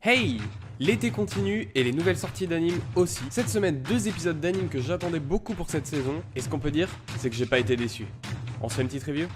Hey! L'été continue et les nouvelles sorties d'anime aussi. Cette semaine, 2 épisodes d'anime que j'attendais beaucoup pour cette saison. Et ce qu'on peut dire, c'est que j'ai pas été déçu. On se fait une petite review?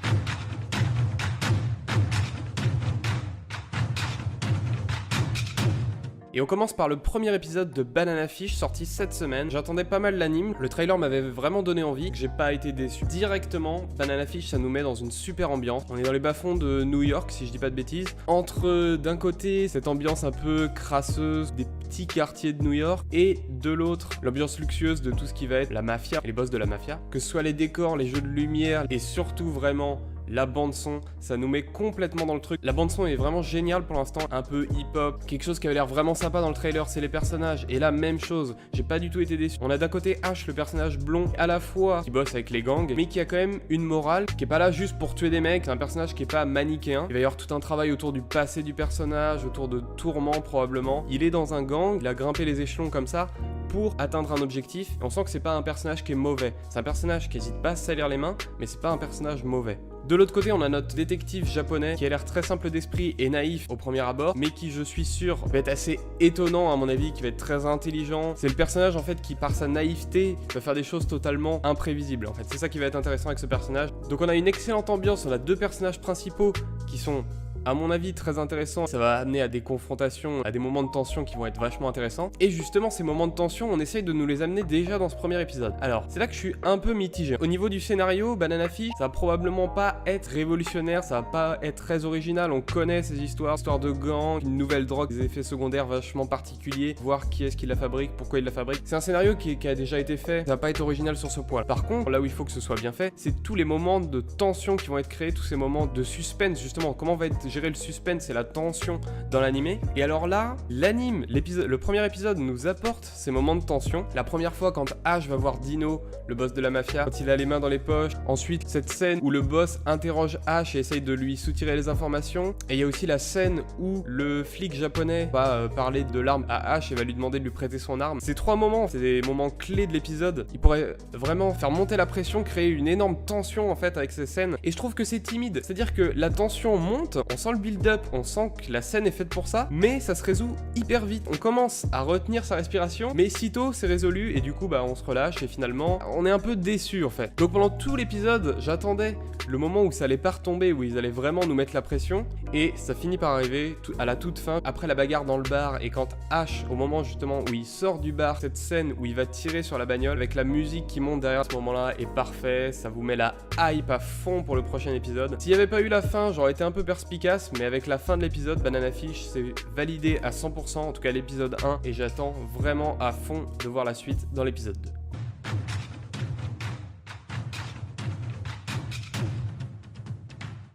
Et on commence par le premier épisode de Banana Fish sorti cette semaine. J'attendais pas mal l'anime, le trailer m'avait vraiment donné envie, j'ai pas été déçu. Directement, Banana Fish ça nous met dans une super ambiance. On est dans les bas-fonds de New York si je dis pas de bêtises. Entre d'un côté cette ambiance un peu crasseuse des petits quartiers de New York et de l'autre l'ambiance luxueuse de tout ce qui va être la mafia et les boss de la mafia. Que ce soit les décors, les jeux de lumière et surtout vraiment la bande son, ça nous met complètement dans le truc. La bande son est vraiment géniale pour l'instant, un peu hip-hop, quelque chose qui avait l'air vraiment sympa dans le trailer, c'est les personnages. Et là, même chose, j'ai pas du tout été déçu. On a d'un côté Ash, le personnage blond, à la fois qui bosse avec les gangs, mais qui a quand même une morale, qui est pas là juste pour tuer des mecs. C'est un personnage qui est pas manichéen. Il va y avoir tout un travail autour du passé du personnage, autour de tourments probablement. Il est dans un gang, il a grimpé les échelons comme ça pour atteindre un objectif. Et on sent que c'est pas un personnage qui est mauvais. C'est un personnage qui hésite pas à se salir les mains, mais c'est pas un personnage mauvais. De l'autre côté, on a notre détective japonais qui a l'air très simple d'esprit et naïf au premier abord, mais qui, je suis sûr, va être assez étonnant à mon avis, qui va être très intelligent. C'est le personnage en fait qui, par sa naïveté, va faire des choses totalement imprévisibles. En fait, c'est ça qui va être intéressant avec ce personnage. Donc on a une excellente ambiance, on a 2 personnages principaux qui sont, à mon avis, très intéressant. Ça va amener à des confrontations, à des moments de tension qui vont être vachement intéressants. Et justement, ces moments de tension, on essaye de nous les amener déjà dans ce premier épisode. Alors, c'est là que je suis un peu mitigé. Au niveau du scénario, Banana Fish, ça va probablement pas être révolutionnaire, ça va pas être très original. On connaît ces histoires de gang, une nouvelle drogue, des effets secondaires vachement particuliers, voir qui est-ce qui la fabrique, pourquoi il la fabrique. C'est un scénario qui a déjà été fait, ça va pas être original sur ce point. Par contre, là où il faut que ce soit bien fait, c'est tous les moments de tension qui vont être créés, tous ces moments de suspense, justement. Comment va être gérer le suspense et la tension dans l'animé. Et alors là, l'anime, le premier épisode nous apporte ces moments de tension. La première fois quand Ash va voir Dino, le boss de la mafia, quand il a les mains dans les poches. Ensuite, cette scène où le boss interroge Ash et essaye de lui soutirer les informations. Et il y a aussi la scène où le flic japonais va parler de l'arme à Ash et va lui demander de lui prêter son arme. Ces 3 moments, c'est des moments clés de l'épisode. Il pourrait vraiment faire monter la pression, créer une énorme tension en fait avec ces scènes. Et je trouve que c'est timide. C'est-à-dire que la tension monte, on sent le build-up, on sent que la scène est faite pour ça, mais ça se résout hyper vite. On commence à retenir sa respiration, mais sitôt c'est résolu et du coup on se relâche et finalement on est un peu déçu en fait. Donc pendant tout l'épisode, j'attendais le moment où ça allait pas retomber, où ils allaient vraiment nous mettre la pression, et ça finit par arriver à la toute fin, après la bagarre dans le bar, et quand Ash, au moment justement où il sort du bar, cette scène où il va tirer sur la bagnole, avec la musique qui monte derrière, ce moment-là est parfait, ça vous met la hype à fond pour le prochain épisode. S'il n'y avait pas eu la fin, j'aurais été un peu perspicace, mais avec la fin de l'épisode, Banana Fish c'est validé à 100%, en tout cas l'épisode 1, et j'attends vraiment à fond de voir la suite dans l'épisode 2.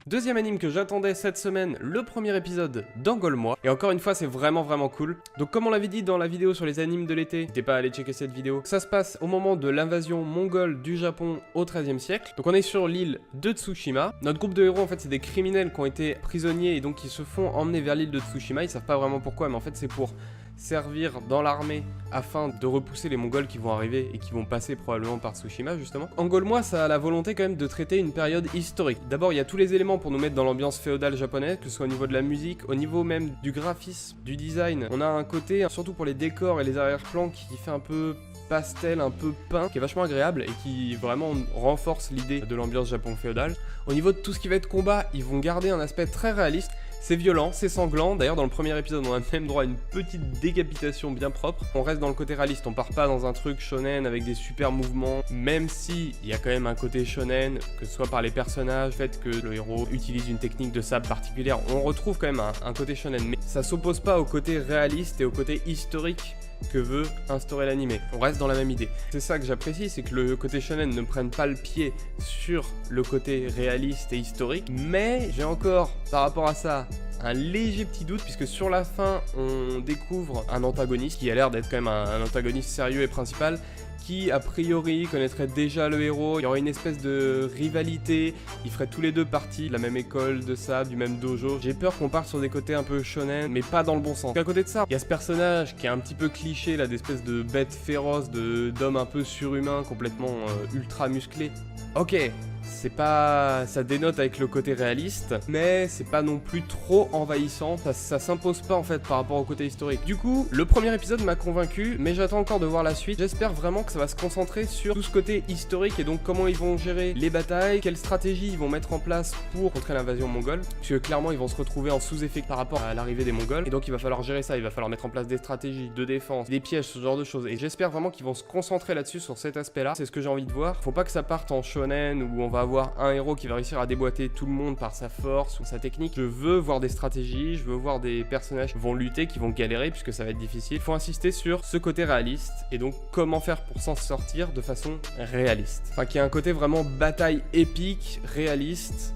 Deuxième anime que j'attendais cette semaine, le premier épisode d'Angole-moi. Et encore une fois, c'est vraiment cool. Donc comme on l'avait dit dans la vidéo sur les animes de l'été, n'hésitez pas à aller checker cette vidéo. Ça se passe au moment de l'invasion mongole du Japon au XIIIe siècle. Donc on est sur l'île de Tsushima. Notre groupe de héros, en fait, c'est des criminels qui ont été prisonniers et donc qui se font emmener vers l'île de Tsushima. Ils savent pas vraiment pourquoi, mais en fait c'est pour servir dans l'armée afin de repousser les Mongols qui vont arriver et qui vont passer probablement par Tsushima justement. Angole-moi, ça a la volonté quand même de traiter une période historique. D'abord, il y a tous les éléments pour nous mettre dans l'ambiance féodale japonaise, que ce soit au niveau de la musique, au niveau même du graphisme, du design. On a un côté, surtout pour les décors et les arrière-plans, qui fait un peu pastel, un peu peint, qui est vachement agréable et qui vraiment renforce l'idée de l'ambiance japon féodale. Au niveau de tout ce qui va être combat, ils vont garder un aspect très réaliste. C'est violent, c'est sanglant. D'ailleurs, dans le premier épisode, on a même droit à une petite décapitation bien propre. On reste dans le côté réaliste, on part pas dans un truc shonen avec des super mouvements, même si il y a quand même un côté shonen, que ce soit par les personnages, le fait que le héros utilise une technique de sabre particulière, on retrouve quand même un côté shonen, mais ça s'oppose pas au côté réaliste et au côté historique que veut instaurer l'animé. On reste dans la même idée. C'est ça que j'apprécie, c'est que le côté shonen ne prenne pas le pied sur le côté réaliste et historique, mais j'ai encore, par rapport à ça, un léger petit doute, puisque sur la fin, on découvre un antagoniste qui a l'air d'être quand même un antagoniste sérieux et principal, qui a priori connaîtrait déjà le héros. Il y aurait une espèce de rivalité, ils feraient tous les deux partie de la même école de sabre, du même dojo. J'ai peur qu'on parte sur des côtés un peu shonen, mais pas dans le bon sens. À côté de ça, il y a ce personnage qui est un petit peu cliché là, d'espèce de bête féroce, d'homme un peu surhumain, complètement ultra musclé. Ok, ça dénote avec le côté réaliste, mais c'est pas non plus trop envahissant, ça s'impose pas en fait par rapport au côté historique. Du coup, le premier épisode m'a convaincu, mais j'attends encore de voir la suite. J'espère vraiment que ça va se concentrer sur tout ce côté historique et donc comment ils vont gérer les batailles, quelles stratégies ils vont mettre en place pour contrer l'invasion mongole, parce que clairement ils vont se retrouver en sous-effet par rapport à l'arrivée des Mongols, et donc il va falloir gérer ça, il va falloir mettre en place des stratégies de défense, des pièges, ce genre de choses, et j'espère vraiment qu'ils vont se concentrer là-dessus, sur cet aspect-là. C'est ce que j'ai envie de voir. Faut pas que ça parte en shonen où on va avoir un héros qui va réussir à déboîter tout le monde par sa force ou sa technique. Je veux voir des stratégies, je veux voir des personnages qui vont lutter, qui vont galérer puisque ça va être difficile. Faut insister sur ce côté réaliste et donc comment faire pour s'en sortir de façon réaliste. Enfin, qu'il y ait un côté vraiment bataille épique, réaliste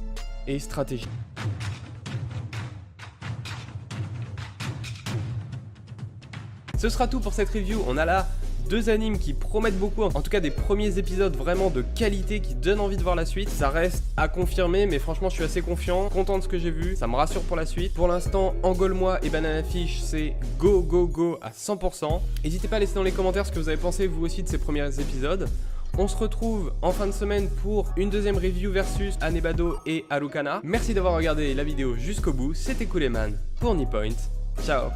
et stratégique. Ce sera tout pour cette review. On a là 2 animes qui promettent beaucoup, en tout cas des premiers épisodes vraiment de qualité qui donnent envie de voir la suite. Ça reste à confirmer, mais franchement je suis assez confiant, content de ce que j'ai vu, ça me rassure pour la suite. Pour l'instant, Engole-moi et Banana Fish, c'est go go go à 100%. N'hésitez pas à laisser dans les commentaires ce que vous avez pensé vous aussi de ces premiers épisodes. On se retrouve en fin de semaine pour une deuxième review versus Anebado et Harukana. Merci d'avoir regardé la vidéo jusqu'au bout, c'était Cool Eman pour Nippon. Ciao.